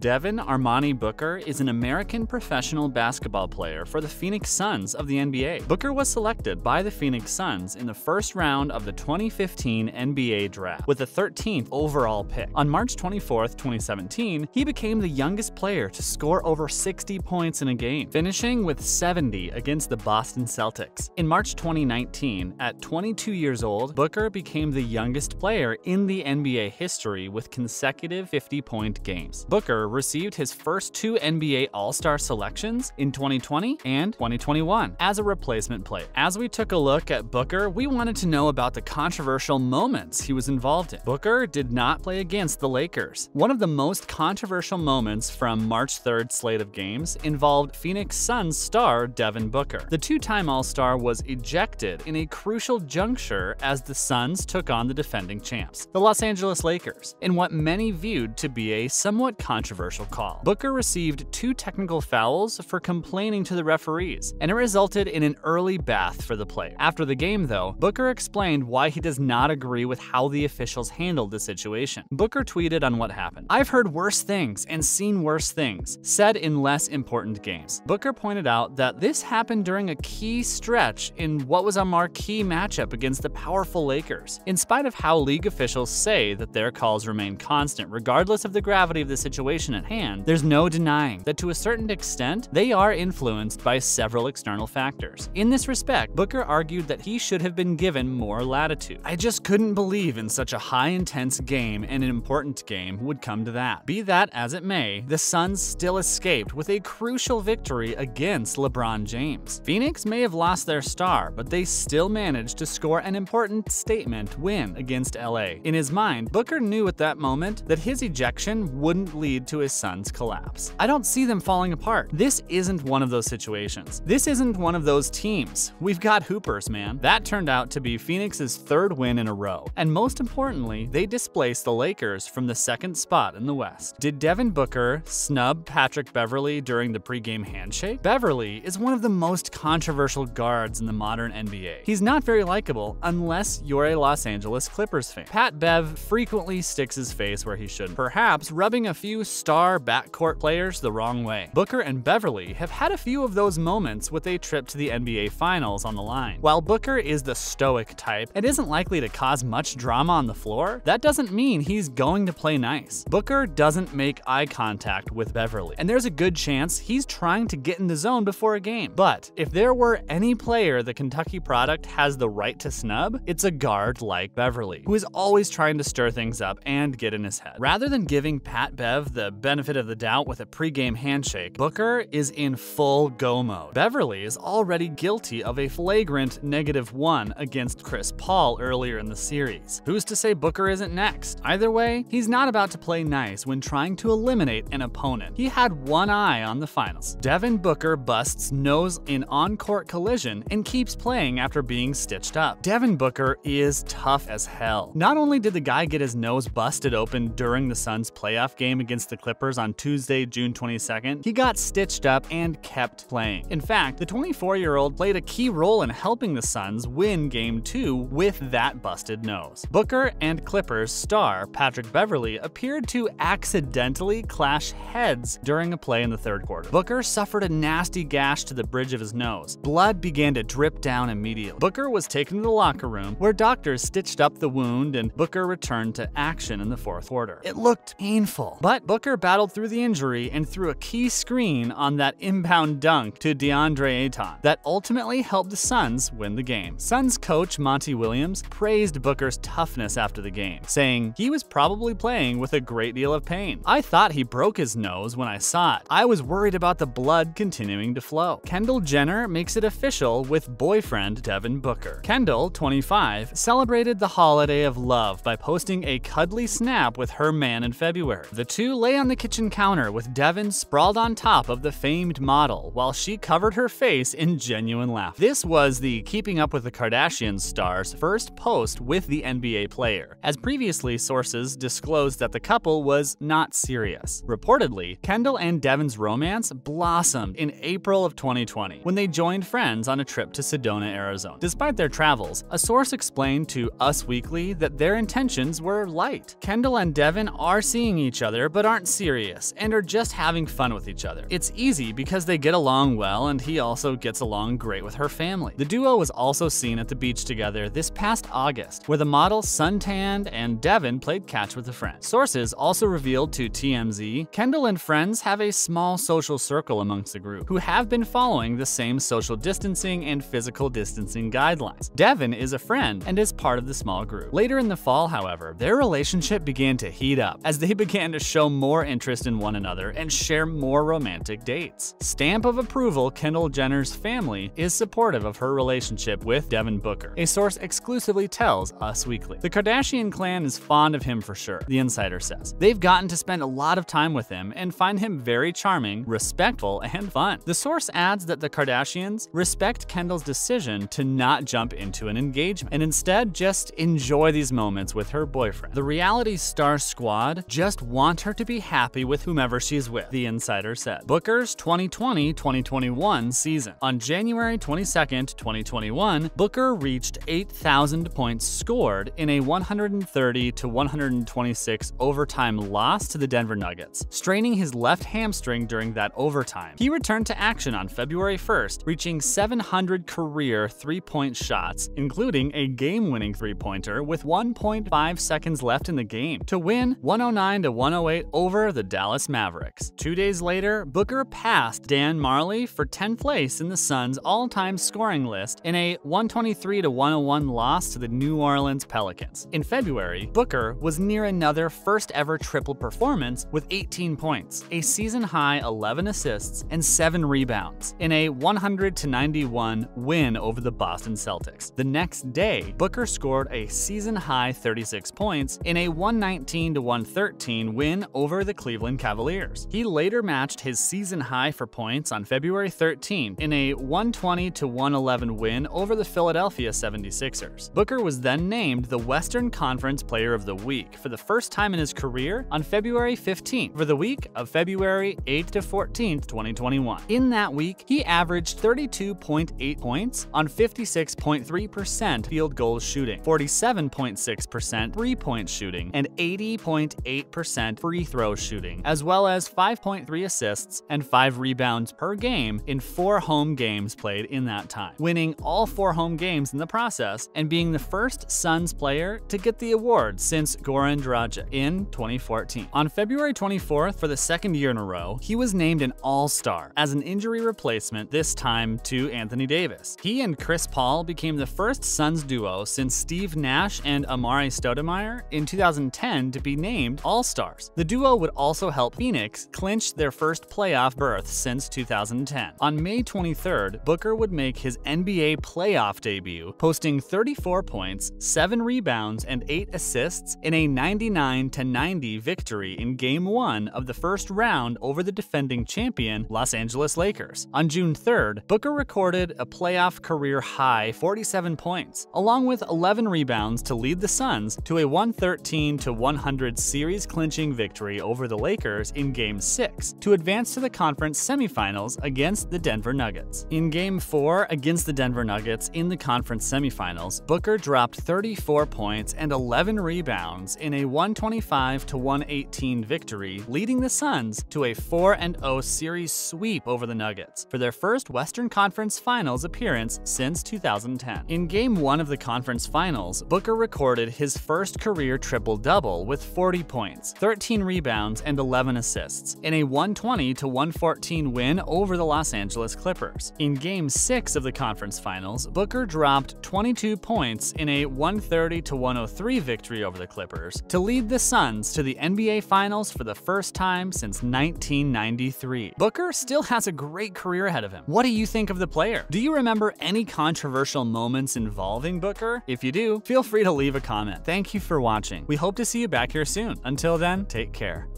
Devin Armani Booker is an American professional basketball player for the Phoenix Suns of the NBA. Booker was selected by the Phoenix Suns in the first round of the 2015 NBA draft with the 13th overall pick. On March 24, 2017, he became the youngest player to score over 60 points in a game, finishing with 70 against the Boston Celtics. In March 2019, at 22 years old, Booker became the youngest player in the NBA history with consecutive 50-point games. Booker received his first two NBA All-Star selections in 2020 and 2021 as a replacement player. As we took a look at Booker, we wanted to know about the controversial moments he was involved in. Booker did not play against the Lakers. One of the most controversial moments from March 3rd slate of games involved Phoenix Suns star Devin Booker. The two-time All-Star was ejected in a crucial juncture as the Suns took on the defending champs, the Los Angeles Lakers, in what many viewed to be a somewhat controversial call. Booker received two technical fouls for complaining to the referees, and it resulted in an early bath for the player. After the game, though, Booker explained why he does not agree with how the officials handled the situation. Booker tweeted on what happened. "I've heard worse things and seen worse things said in less important games." Booker pointed out that this happened during a key stretch in what was a marquee matchup against the powerful Lakers. In spite of how league officials say that their calls remain constant regardless of the gravity of the situation at hand, there's no denying that to a certain extent, they are influenced by several external factors. In this respect, Booker argued that he should have been given more latitude. "I just couldn't believe in such a high-intense game and an important game would come to that." Be that as it may, the Suns still escaped with a crucial victory against LeBron James. Phoenix may have lost their star, but they still managed to score an important statement win against LA. In his mind, Booker knew at that moment that his ejection wouldn't lead to his Suns' collapse. "I don't see them falling apart. This isn't one of those situations. This isn't one of those teams. We've got hoopers, man." That turned out to be Phoenix's third win in a row, and most importantly, they displaced the Lakers from the second spot in the West. Did Devin Booker snub Patrick Beverley during the pregame handshake? Beverley is one of the most controversial guards in the modern NBA. He's not very likable unless you're a Los Angeles Clippers fan. Pat Bev frequently sticks his face where he shouldn't, perhaps rubbing a few star backcourt players the wrong way. Booker and Beverley have had a few of those moments with a trip to the NBA Finals on the line. While Booker is the stoic type and isn't likely to cause much drama on the floor, that doesn't mean he's going to play nice. Booker doesn't make eye contact with Beverley, and there's a good chance he's trying to get in the zone before a game. But if there were any player the Kentucky product has the right to snub, it's a guard like Beverley, who is always trying to stir things up and get in his head. Rather than giving Pat Bev the benefit of the doubt with a pregame handshake, Booker is in full go mode. Beverley is already guilty of a flagrant -1 against Chris Paul earlier in the series. Who's to say Booker isn't next? Either way, he's not about to play nice when trying to eliminate an opponent. He had one eye on the finals. Devin Booker busts nose in on-court collision and keeps playing after being stitched up. Devin Booker is tough as hell. Not only did the guy get his nose busted open during the Suns' playoff game against the Clippers on Tuesday, June 22nd, he got stitched up and kept playing. In fact, the 24-year-old played a key role in helping the Suns win Game 2 with that busted nose. Booker and Clippers star Patrick Beverley appeared to accidentally clash heads during a play in the third quarter. Booker suffered a nasty gash to the bridge of his nose. Blood began to drip down immediately. Booker was taken to the locker room where doctors stitched up the wound and Booker returned to action in the fourth quarter. It looked painful, but Booker battled through the injury and threw a key screen on that inbound dunk to DeAndre Ayton that ultimately helped the Suns win the game. Suns coach Monty Williams praised Booker's toughness after the game, saying he was probably playing with a great deal of pain. "I thought he broke his nose when I saw it. I was worried about the blood continuing to flow." Kendall Jenner makes it official with boyfriend Devin Booker. Kendall, 25, celebrated the holiday of love by posting a cuddly snap with her man in February. The two lay on the kitchen counter with Devin sprawled on top of the famed model while she covered her face in genuine laughter. This was the Keeping Up with the Kardashians star's first post with the NBA player, as previously sources disclosed that the couple was not serious. Reportedly, Kendall and Devin's romance blossomed in April of 2020 when they joined friends on a trip to Sedona, Arizona. Despite their travels, a source explained to Us Weekly that their intentions were light. Kendall and Devin are seeing each other but aren't serious and are just having fun with each other. It's easy because they get along well and he also gets along great with her family. The duo was also seen at the beach together this past August, where the model suntanned and Devin played catch with a friend. Sources also revealed to TMZ, Kendall and friends have a small social circle amongst the group, who have been following the same social distancing and physical distancing guidelines. Devin is a friend and is part of the small group. Later in the fall, however, their relationship began to heat up as they began to show more interest in one another and share more romantic dates. Stamp of approval, Kendall Jenner's family is supportive of her relationship with Devin Booker, a source exclusively tells Us Weekly. The Kardashian clan is fond of him for sure, the insider says. They've gotten to spend a lot of time with him and find him very charming, respectful, and fun. The source adds that the Kardashians respect Kendall's decision to not jump into an engagement and instead just enjoy these moments with her boyfriend. The reality star squad just want her to be happy with whomever she's with, the insider said. Booker's 2020-2021 season. On January 22, 2021, Booker reached 8,000 points scored in a 130-126 overtime loss to the Denver Nuggets, straining his left hamstring during that overtime. He returned to action on February 1st, reaching 700 career three-point shots, including a game-winning three-pointer with 1.5 seconds left in the game to win 109-108 over the Dallas Mavericks. 2 days later, Booker passed Dan Marley for 10th place in the Suns' all-time scoring list in a 123-101 loss to the New Orleans Pelicans. In February, Booker was near another first-ever triple performance with 18 points, a season-high 11 assists, and 7 rebounds in a 100-91 win over the Boston Celtics. The next day, Booker scored a season-high 36 points in a 119-113 win over the Cleveland Cavaliers. He later matched his season-high for points on February 13 in a 120-111 win over the Philadelphia 76ers. Booker was then named the Western Conference Player of the Week for the first time in his career on February 15 for the week of February 8 to 14, 2021. In that week, he averaged 32.8 points on 56.3% field goal shooting, 47.6% three-point shooting, and 80.8% free throw shooting, as well as 5.3 assists and 5 rebounds per game in 4 home games played in that time, winning all 4 home games in the process and being the first Suns player to get the award since Goran Dragic in 2014. On February 24th, for the second year in a row, he was named an All-Star as an injury replacement, this time to Anthony Davis. He and Chris Paul became the first Suns duo since Steve Nash and Amare Stoudemire in 2010 to be named All-Stars. The duo would also help Phoenix clinch their first playoff berth since 2010. On May 23rd, Booker would make his NBA playoff debut, posting 34 points, 7 rebounds, and 8 assists in a 99-90 victory in Game 1 of the first round over the defending champion Los Angeles Lakers. On June 3rd, Booker recorded a playoff career-high 47 points, along with 11 rebounds to lead the Suns to a 113-100 series-clinching victory over the Lakers in Game 6 to advance to the conference semifinals against the Denver Nuggets. In Game 4 against the Denver Nuggets in the conference semifinals, Booker dropped 34 points and 11 rebounds in a 125-118 victory, leading the Suns to a 4-0 series sweep over the Nuggets for their first Western Conference Finals appearance since 2010. In Game 1 of the conference finals, Booker recorded his first career triple-double with 40 points, 13 rebounds, and 11 assists in a 120-114 win over the Los Angeles Clippers. In Game 6 of the conference finals, Booker dropped 22 points in a 130-103 victory over the Clippers to lead the Suns to the NBA Finals for the first time since 1993. Booker still has a great career ahead of him. What do you think of the player? Do you remember any controversial moments involving Booker? If you do, feel free to leave a comment. Thank you for watching. We hope to see you back here soon. Until then, take care.